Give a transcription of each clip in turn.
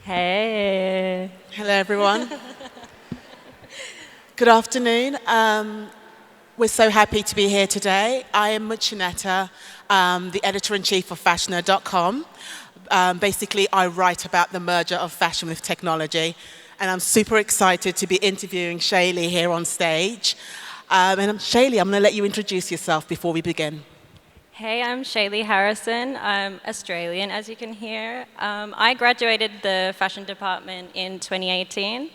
Hey. Hello, everyone. Good afternoon. We're so happy to be here today. I am Muchaneta, the editor-in-chief of fashioner.com. Basically, I write about the merger of fashion with technology, and I'm super excited to be interviewing Shaylee here on stage. Shaylee, I'm going to let you introduce yourself before we begin. Hey, I'm Shayli Harrison. I'm Australian, as you can hear. I graduated the Fashion Department in 2018.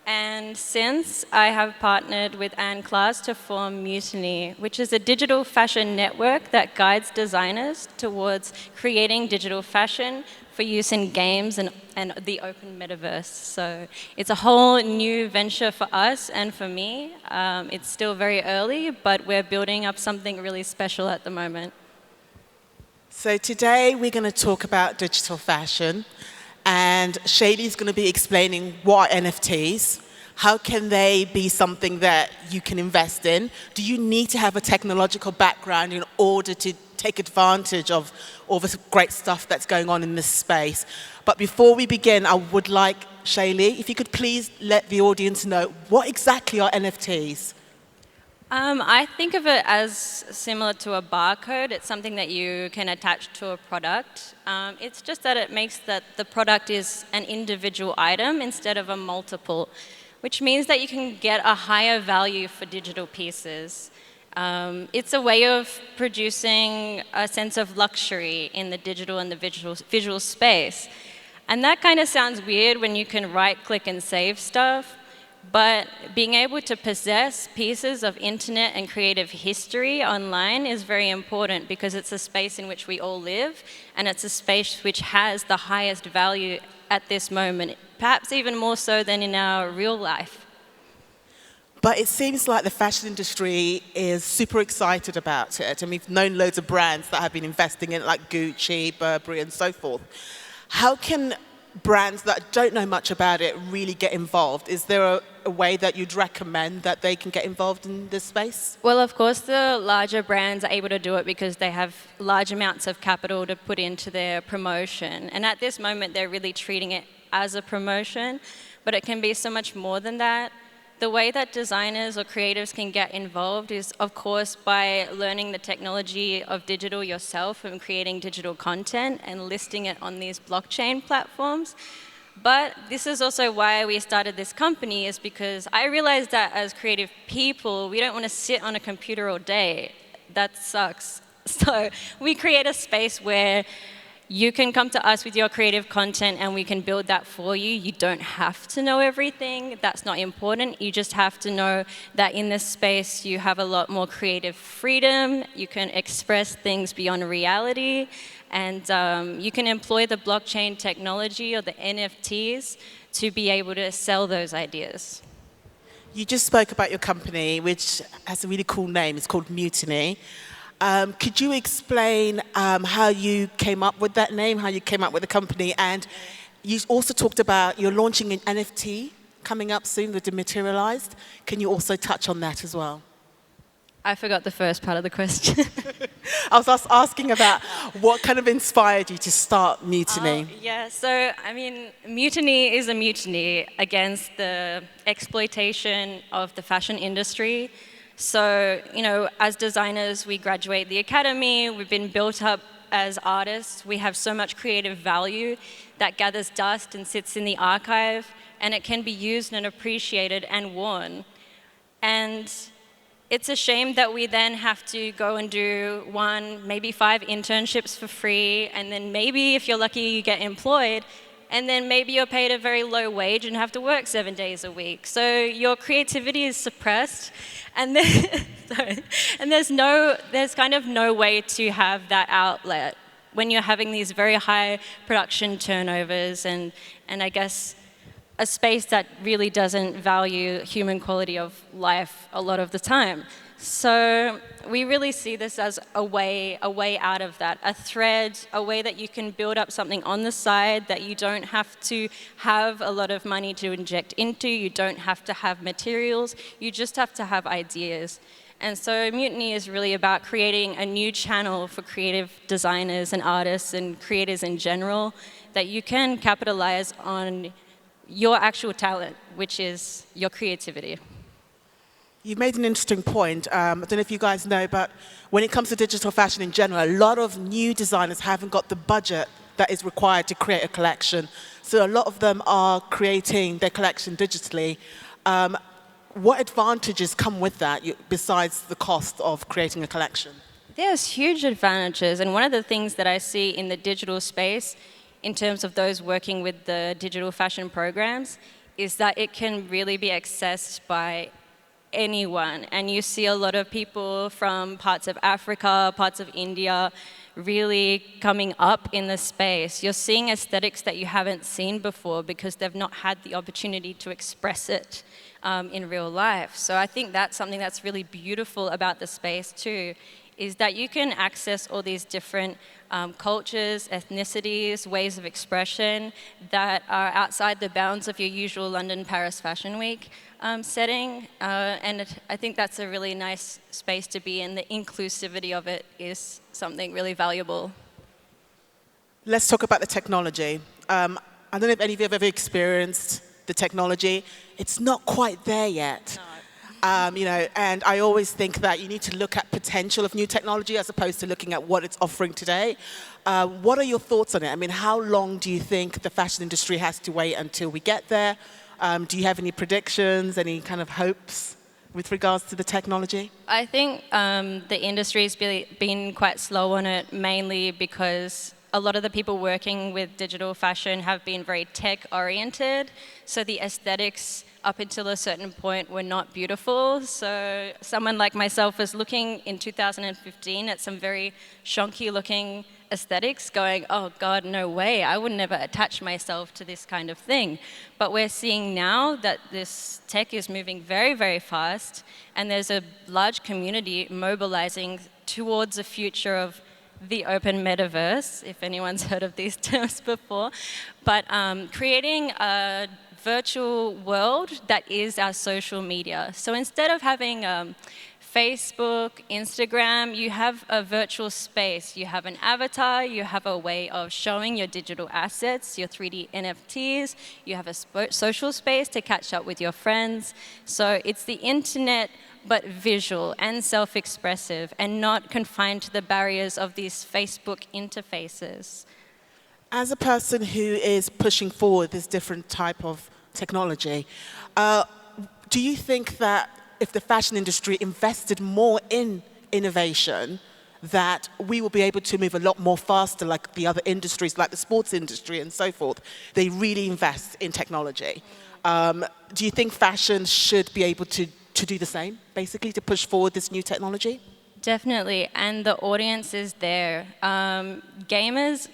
And since I have partnered with Anne Class to form Mutani, which is a digital fashion network that guides designers towards creating digital fashion for use in games and the open metaverse. So it's a whole new venture for us and for me. It's still very early, but we're building up something really special at the moment. So today we're going to talk about digital fashion. And Shaylee's going to be explaining what are NFTs, how can they be something that you can invest in? Do you need to have a technological background in order to take advantage of all this great stuff that's going on in this space? But before we begin, I would like, Shaylee, if you could please let the audience know what exactly are NFTs? I think of it as similar to a barcode. It's something that you can attach to a product. It's just that it makes that the product is an individual item instead of a multiple, which means that you can get a higher value for digital pieces. It's a way of producing a sense of luxury in the digital and the visual space. And that kind of sounds weird when you can right-click and save stuff. But being able to possess pieces of internet and creative history online is very important because it's a space in which we all live, and it's a space which has the highest value at this moment, perhaps even more so than in our real life. But it seems like the fashion industry is super excited about it, and we've known loads of brands that have been investing in it, like Gucci, Burberry, and so forth. How can brands that don't know much about it really get involved? Is there a way that you'd recommend that they can get involved in this space? Well, of course, the larger brands are able to do it because they have large amounts of capital to put into their promotion. And at this moment, they're really treating it as a promotion, but it can be so much more than that. The way that designers or creatives can get involved is, of course, by learning the technology of digital yourself and creating digital content and listing it on these blockchain platforms. But this is also why we started this company, is because I realized that as creative people, we don't want to sit on a computer all day. That sucks. So we create a space where you can come to us with your creative content and we can build that for you. You don't have to know everything. That's not important. You just have to know that in this space you have a lot more creative freedom. You can express things beyond reality. And you can employ the blockchain technology or the NFTs to be able to sell those ideas. You just spoke about your company, which has a really cool name. It's called Mutani. Could you explain how you came up with that name, how you came up with the company? And you also talked about you're launching an NFT coming up soon, the Dematerialized. Can you also touch on that as well? I forgot the first part of the question. I was asking about what kind of inspired you to start Mutani. Yeah, so I mean, mutiny is a mutiny against the exploitation of the fashion industry. So, you know, as designers, we graduate the academy, we've been built up as artists, we have so much creative value that gathers dust and sits in the archive, and it can be used and appreciated and worn. And it's a shame that we then have to go and do 1, maybe 5 internships for free, and then maybe if you're lucky you get employed, and then maybe you're paid a very low wage and have to work 7 days a week. So your creativity is suppressed, and there's kind of no way to have that outlet when you're having these very high production turnovers and I guess a space that really doesn't value human quality of life a lot of the time. So we really see this as a way out of that, a thread, a way that you can build up something on the side that you don't have to have a lot of money to inject into, you don't have to have materials, you just have to have ideas. And so Mutani is really about creating a new channel for creative designers and artists and creators in general that you can capitalize on your actual talent, which is your creativity. You've made an interesting point. I don't know if you guys know, but when it comes to digital fashion in general, a lot of new designers haven't got the budget that is required to create a collection. So a lot of them are creating their collection digitally. What advantages come with that, besides the cost of creating a collection? There's huge advantages, and one of the things that I see in the digital space, in terms of those working with the digital fashion programs, is that it can really be accessed by anyone. And you see a lot of people from parts of Africa, parts of India, really coming up in the space. You're seeing aesthetics that you haven't seen before because they've not had the opportunity to express it in real life. So I think that's something that's really beautiful about the space too, is that you can access all these different cultures, ethnicities, ways of expression that are outside the bounds of your usual London, Paris Fashion Week setting. And I think that's a really nice space to be in. The inclusivity of it is something really valuable. Let's talk about the technology. I don't know if any of you have ever experienced the technology. It's not quite there yet. No. And I always think that you need to look at potential of new technology as opposed to looking at what it's offering today. What are your thoughts on it? I mean, how long do you think the fashion industry has to wait until we get there? Do you have any predictions, any kind of hopes with regards to the technology? I think the industry's been quite slow on it, mainly because a lot of the people working with digital fashion have been very tech-oriented, so the aesthetics up until a certain point were not beautiful. So someone like myself was looking in 2015 at some very shonky-looking aesthetics, going, oh God, no way, I would never attach myself to this kind of thing. But we're seeing now that this tech is moving very, very fast, and there's a large community mobilizing towards a future of the open metaverse, if anyone's heard of these terms before, but creating a virtual world that is our social media. So instead of having Facebook, Instagram, you have a virtual space. You have an avatar, you have a way of showing your digital assets, your 3D NFTs, you have a social space to catch up with your friends. So it's the internet, but visual and self-expressive and not confined to the barriers of these Facebook interfaces. As a person who is pushing forward this different type of technology, do you think that if the fashion industry invested more in innovation, that we will be able to move a lot more faster, like the other industries, like the sports industry and so forth? They really invest in technology. Do you think fashion should be able to do the same, basically, to push forward this new technology? Definitely, and the audience is there. Gamers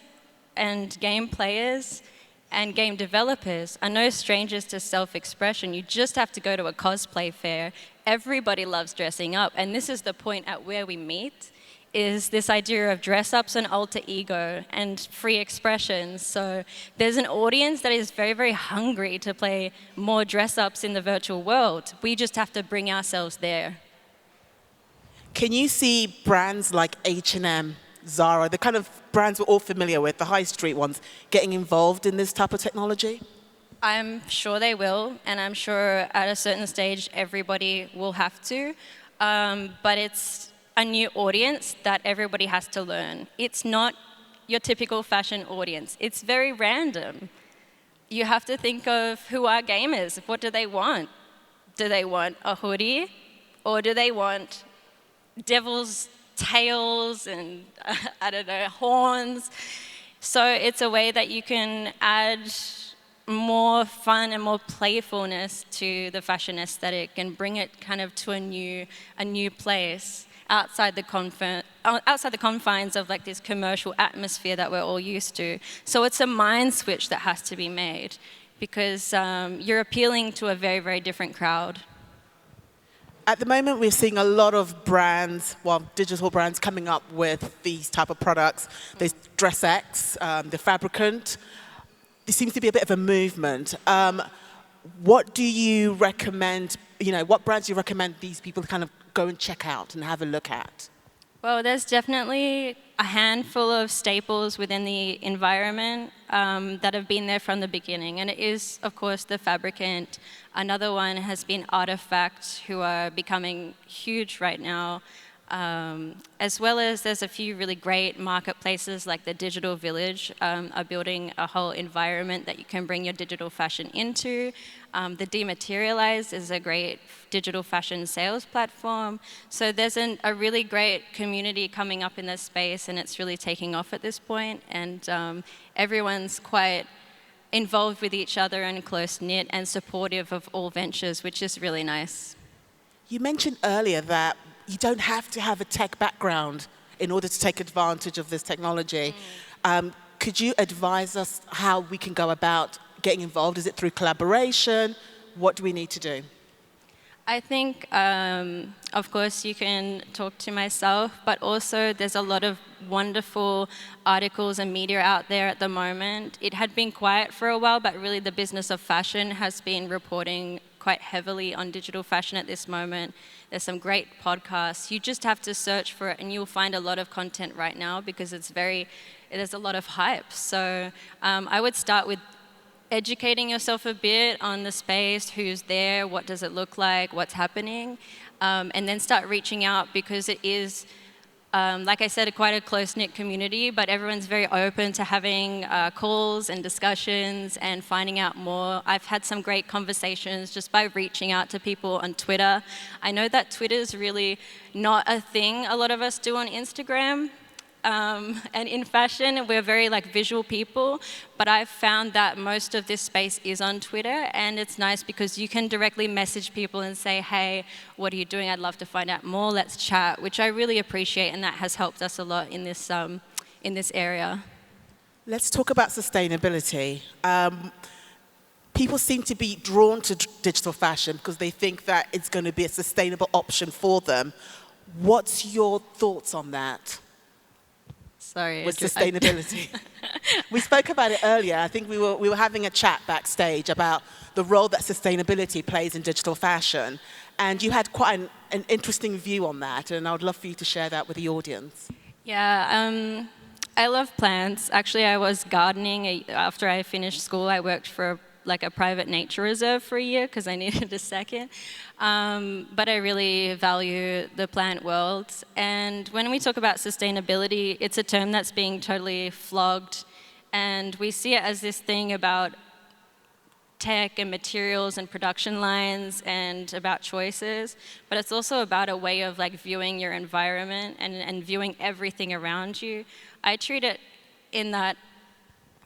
and game players and game developers are no strangers to self-expression. You just have to go to a cosplay fair. Everybody loves dressing up, and this is the point at where we meet, is this idea of dress-ups and alter ego and free expression. So there's an audience that is very, very hungry to play more dress-ups in the virtual world. We just have to bring ourselves there. Can you see brands like H&M, Zara, the kind of brands we're all familiar with, the high street ones, getting involved in this type of technology? I'm sure they will, and I'm sure at a certain stage everybody will have to, but it's a new audience that everybody has to learn. It's not your typical fashion audience. It's very random. You have to think of who are gamers. What do they want? Do they want a hoodie, or do they want devil's tails and, I don't know, horns? So it's a way that you can add more fun and more playfulness to the fashion aesthetic and bring it kind of to a new place outside the confines of like this commercial atmosphere that we're all used to. So it's a mind switch that has to be made, because you're appealing to a very, very different crowd. At the moment, we're seeing a lot of brands, well, digital brands coming up with these type of products. There's DressX, the Fabricant. There seems to be a bit of a movement. What do you recommend, what brands do you recommend these people kind of go and check out and have a look at? Well, there's definitely a handful of staples within the environment that have been there from the beginning. And it is, of course, the Fabricant. Another one has been Artifact, who are becoming huge right now. As well as there's a few really great marketplaces like the Digital Village are building a whole environment that you can bring your digital fashion into. The Dematerialized is a great digital fashion sales platform. So there's a really great community coming up in this space, and it's really taking off at this point. And everyone's quite involved with each other and close-knit and supportive of all ventures, which is really nice. You mentioned earlier that you don't have to have a tech background in order to take advantage of this technology. Could you advise us how we can go about getting involved? Is it through collaboration? What do we need to do? I think, of course, you can talk to myself, but also there's a lot of wonderful articles and media out there at the moment. It had been quiet for a while, but really the business of fashion has been reporting quite heavily on digital fashion at this moment. There's some great podcasts. You just have to search for it, and you'll find a lot of content right now because there's a lot of hype. So I would start with educating yourself a bit on the space, who's there, what does it look like, what's happening, and then start reaching out because it is, like I said, quite a close-knit community, but everyone's very open to having calls and discussions and finding out more. I've had some great conversations just by reaching out to people on Twitter. I know that Twitter's really not a thing a lot of us do on Instagram. And in fashion, we're very visual people, but I've found that most of this space is on Twitter, and it's nice because you can directly message people and say, hey, what are you doing? I'd love to find out more. Let's chat, which I really appreciate, and that has helped us a lot in this area. Let's talk about sustainability. People seem to be drawn to digital fashion because they think that it's going to be a sustainable option for them. What's your thoughts on that? Sorry. With sustainability. We spoke about it earlier. I think we were having a chat backstage about the role that sustainability plays in digital fashion. And you had quite an interesting view on that, and I would love for you to share that with the audience. Yeah, I love plants. Actually, I was gardening after I finished school. I worked for a private nature reserve for a year because I needed a second. But I really value the plant world. And when we talk about sustainability, it's a term that's being totally flogged. And we see it as this thing about tech and materials and production lines and about choices. But it's also about a way of viewing your environment and viewing everything around you. I treat it in that,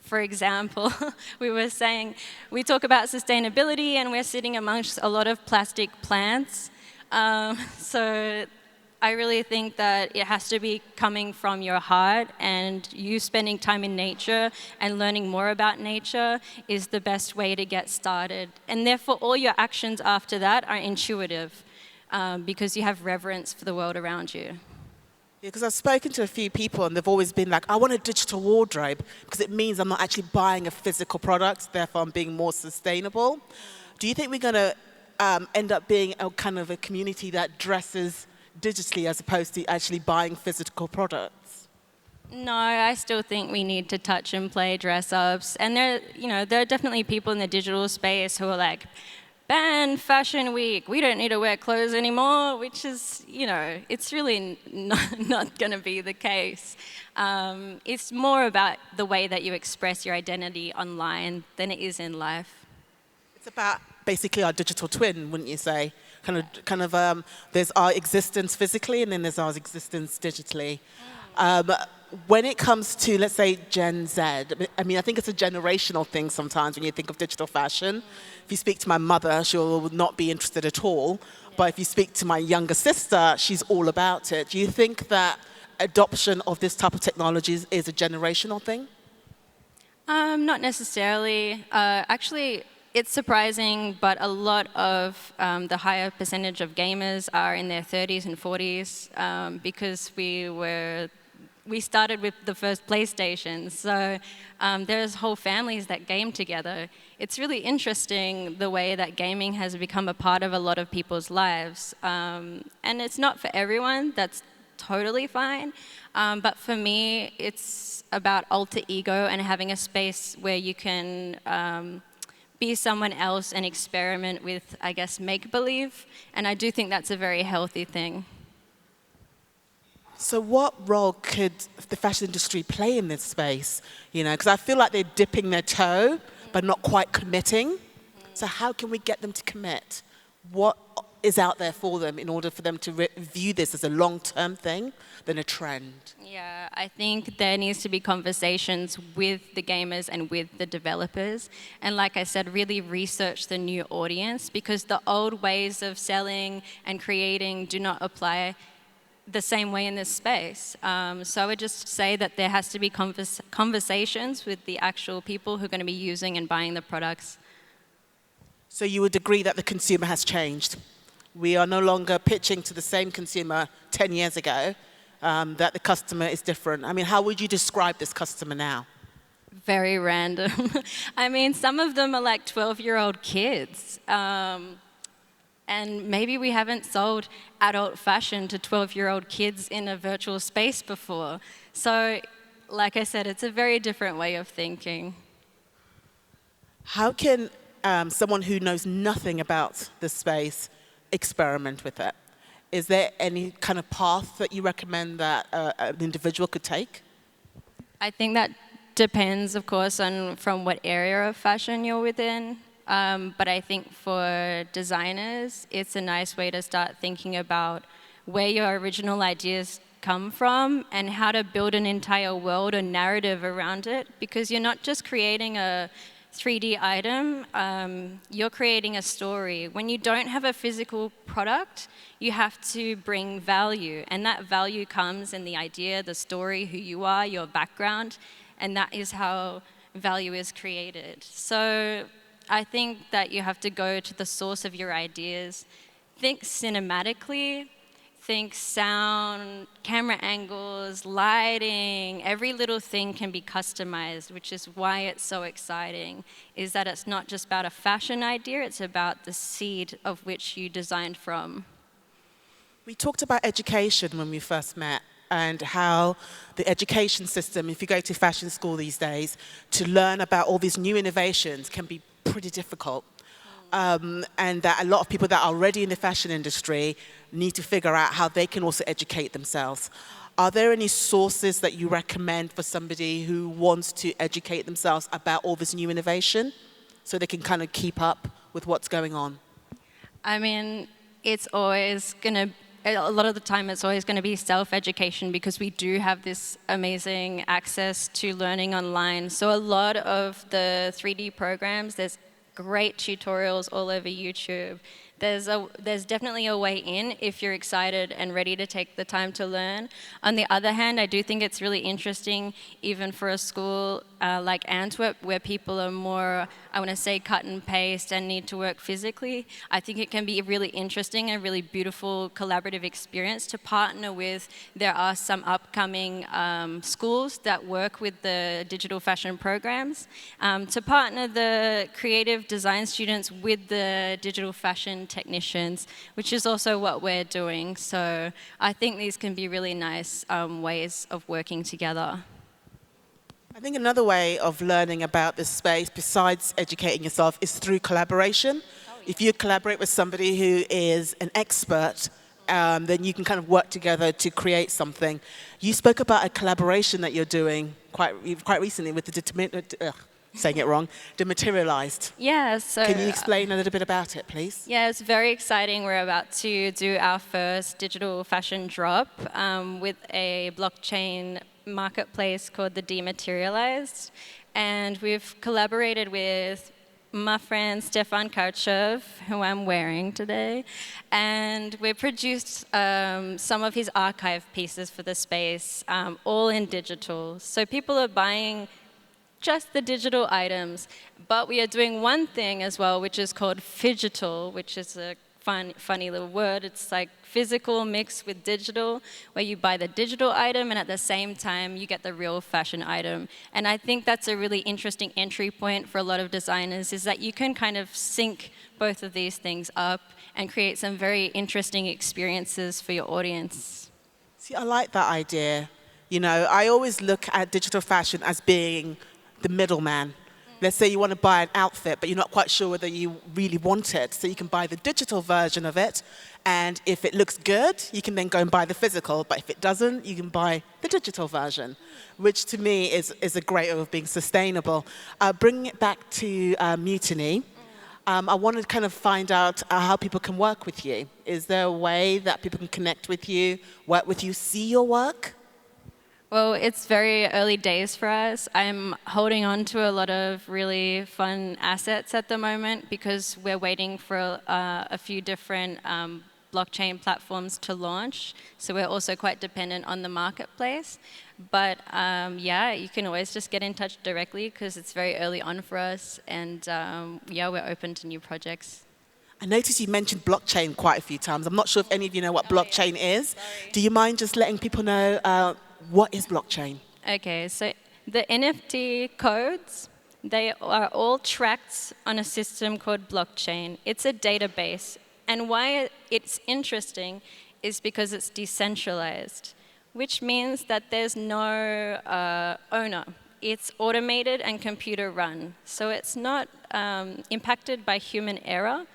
for example, we talk about sustainability and we're sitting amongst a lot of plastic plants. So I really think that it has to be coming from your heart, and you spending time in nature and learning more about nature is the best way to get started. And therefore, all your actions after that are intuitive because you have reverence for the world around you. Yeah, because I've spoken to a few people and they've always been like, I want a digital wardrobe because it means I'm not actually buying a physical product, therefore I'm being more sustainable. Do you think we're going to end up being a kind of a community that dresses digitally as opposed to actually buying physical products? No, I still think we need to touch and play dress-ups. And there are definitely people in the digital space who are like, ban Fashion Week, we don't need to wear clothes anymore, which is, it's really not going to be the case. It's more about the way that you express your identity online than it is in life. It's about basically our digital twin, wouldn't you say? Kind of there's our existence physically and then there's our existence digitally. When it comes to, let's say, Gen Z, I mean, I think it's a generational thing sometimes when you think of digital fashion. If you speak to my mother, she'll not be interested at all. But if you speak to my younger sister, she's all about it. Do you think that adoption of this type of technologies is a generational thing? Not necessarily. Actually, it's surprising, but a lot of the higher percentage of gamers are in their 30s and 40s because we were we started with the first PlayStation, so there's whole families that game together. It's really interesting the way that gaming has become a part of a lot of people's lives. And it's not for everyone, that's totally fine. But for me, it's about alter ego and having a space where you can be someone else and experiment with, I guess, make-believe. And I do think that's a very healthy thing. So what role could the fashion industry play in this space? You know, because I feel like they're dipping their toe, but not quite committing. So how can we get them to commit? What is out there for them in order for them to view this as a long-term thing than a trend? Yeah, I think there needs to be conversations with the gamers and with the developers. And like I said, really research the new audience, because the old ways of selling and creating do not apply the same way in this space. So I would just say that there has to be conversations with the actual people who are going to be using and buying the products. So you would agree that the consumer has changed? We are no longer pitching to the same consumer 10 years ago, that the customer is different. I mean, how would you describe this customer now? Very random. I mean, some of them are like 12-year-old kids. And maybe we haven't sold adult fashion to 12-year-old kids in a virtual space before. So, like I said, it's a very different way of thinking. How can someone who knows nothing about the space experiment with it? Is there any kind of path that you recommend that an individual could take? I think that depends, of course, on from what area of fashion you're within. But I think for designers, it's a nice way to start thinking about where your original ideas come from and how to build an entire world or narrative around it. Because you're not just creating a 3D item, you're creating a story. When you don't have a physical product, you have to bring value. And that value comes in the idea, the story, who you are, your background. And that is how value is created. So I think that you have to go to the source of your ideas. Think cinematically, think sound, camera angles, lighting. Every little thing can be customized, which is why it's so exciting, is that it's not just about a fashion idea, it's about the seed of which you designed from. We talked about education when we first met, and how the education system, if you go to fashion school these days, to learn about all these new innovations can be pretty difficult. And that a lot of people that are already in the fashion industry need to figure out how they can also educate themselves. Are there any sources that you recommend for somebody who wants to educate themselves about all this new innovation so they can kind of keep up with what's going on? I mean, it's always going to, a lot of the time it's always going to be self-education, because we do have this amazing access to learning online. So a lot of the 3D programs, there's great tutorials all over YouTube. There's definitely a way in if you're excited and ready to take the time to learn. On the other hand, I do think it's really interesting, even for a school like Antwerp, where people are more, I want to say, cut and paste and need to work physically. I think it can be a really interesting and really beautiful collaborative experience to partner with. There are some upcoming schools that work with the digital fashion programs to partner the creative design students with the digital fashion technicians, which is also what we're doing. So I think these can be really nice ways of working together. I think another way of learning about this space, besides educating yourself, is through collaboration. If you collaborate with somebody who is an expert, then you can kind of work together to create something. You spoke about a collaboration that you're doing quite recently with the saying it wrong, dematerialized. Yeah, so... Can you explain a little bit about it, please? Yeah, it's very exciting. We're about to do our first digital fashion drop with a blockchain marketplace called the Dematerialized. And we've collaborated with my friend Stefan Karchev, who I'm wearing today. And we produced some of his archive pieces for the space, all in digital. So people are buying just the digital items, but we are doing one thing as well, which is called phygital, which is a funny little word. It's like physical mixed with digital, where you buy the digital item and at the same time you get the real fashion item. And I think that's a really interesting entry point for a lot of designers, is that you can kind of sync both of these things up and create some very interesting experiences for your audience. See, I like that idea. You know, I always look at digital fashion as being the middleman. Let's say you want to buy an outfit, but you're not quite sure whether you really want it. So you can buy the digital version of it, and if it looks good, you can then go and buy the physical. But if it doesn't, you can buy the digital version, which to me is a great way of being sustainable. Bringing it back to Mutani, I want to kind of find out how people can work with you. Is there a way that people can connect with you, work with you, see your work? Well, it's very early days for us. I'm holding on to a lot of really fun assets at the moment because we're waiting for a few different blockchain platforms to launch. So we're also quite dependent on the marketplace. But yeah, you can always just get in touch directly because it's very early on for us. And yeah, we're open to new projects. I noticed you mentioned blockchain quite a few times. I'm not sure if any of you know what blockchain is. Sorry. Do you mind just letting people know what is blockchain? Okay, so the NFT codes, they are all tracked on a system called blockchain. It's a database. And why it's interesting is because it's decentralized, which means that there's no owner. It's automated and computer run. So it's not impacted by human error,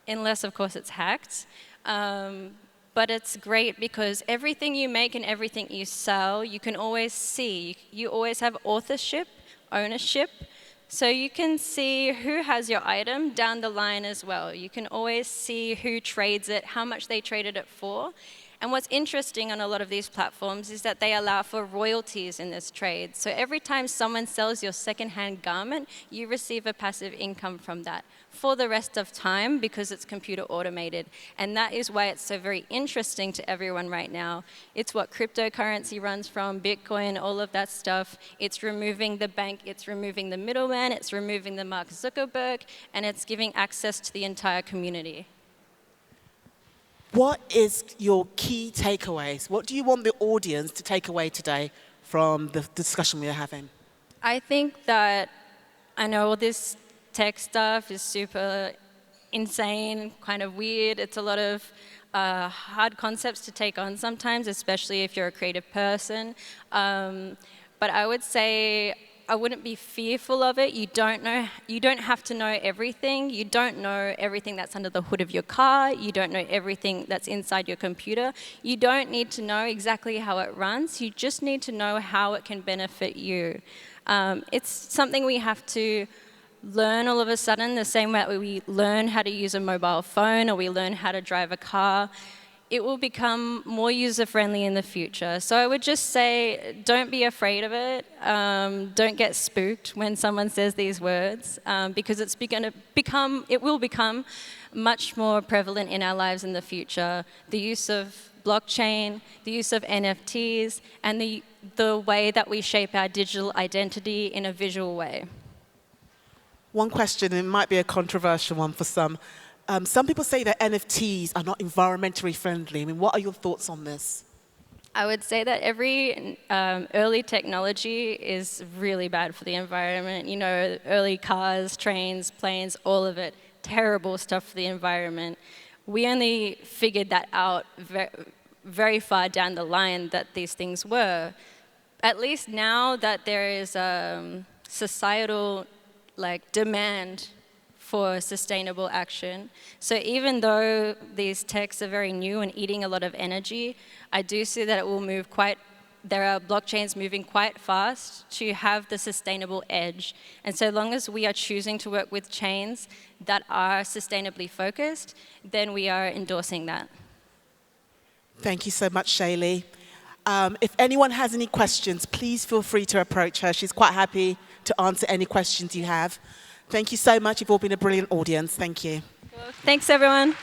unless, of course, it's hacked. But it's great because everything you make and everything you sell, you can always see. You always have authorship, ownership. So you can see who has your item down the line as well. You can always see who trades it, how much they traded it for. And what's interesting on a lot of these platforms is that they allow for royalties in this trade. So every time someone sells your secondhand garment, you receive a passive income from that for the rest of time because it's computer automated. And that is why it's so very interesting to everyone right now. It's what cryptocurrency runs from, Bitcoin, all of that stuff. It's removing the bank, it's removing the middleman, it's removing the Mark Zuckerberg, and it's giving access to the entire community. What is your key takeaways? What do you want the audience to take away today from the discussion we are having? I think that I know all this tech stuff is super insane, kind of weird. It's a lot of hard concepts to take on sometimes, especially if you're a creative person. But I would say I wouldn't be fearful of it. You don't have to know everything. You don't know everything that's under the hood of your car. You don't know everything that's inside your computer. You don't need to know exactly how it runs. You just need to know how it can benefit you. It's something we have to learn all of a sudden, the same way we learn how to use a mobile phone or we learn how to drive a car. It will become more user-friendly in the future. So I would just say, don't be afraid of it. Don't get spooked when someone says these words, because it will become much more prevalent in our lives in the future. The use of blockchain, the use of NFTs, and the way that we shape our digital identity in a visual way. One question, it might be a controversial one for some. Some people say that NFTs are not environmentally friendly. I mean, what are your thoughts on this? I would say that every early technology is really bad for the environment. You know, early cars, trains, planes, all of it, terrible stuff for the environment. We only figured that out very far down the line that these things were. At least now that there is societal demand for sustainable action. So even though these techs are very new and eating a lot of energy, I do see that it will move there are blockchains moving quite fast to have the sustainable edge. And so long as we are choosing to work with chains that are sustainably focused, then we are endorsing that. Thank you so much, Shaylee. If anyone has any questions, please feel free to approach her. She's quite happy to answer any questions you have. Thank you so much. You've all been a brilliant audience. Thank you. Thanks, everyone.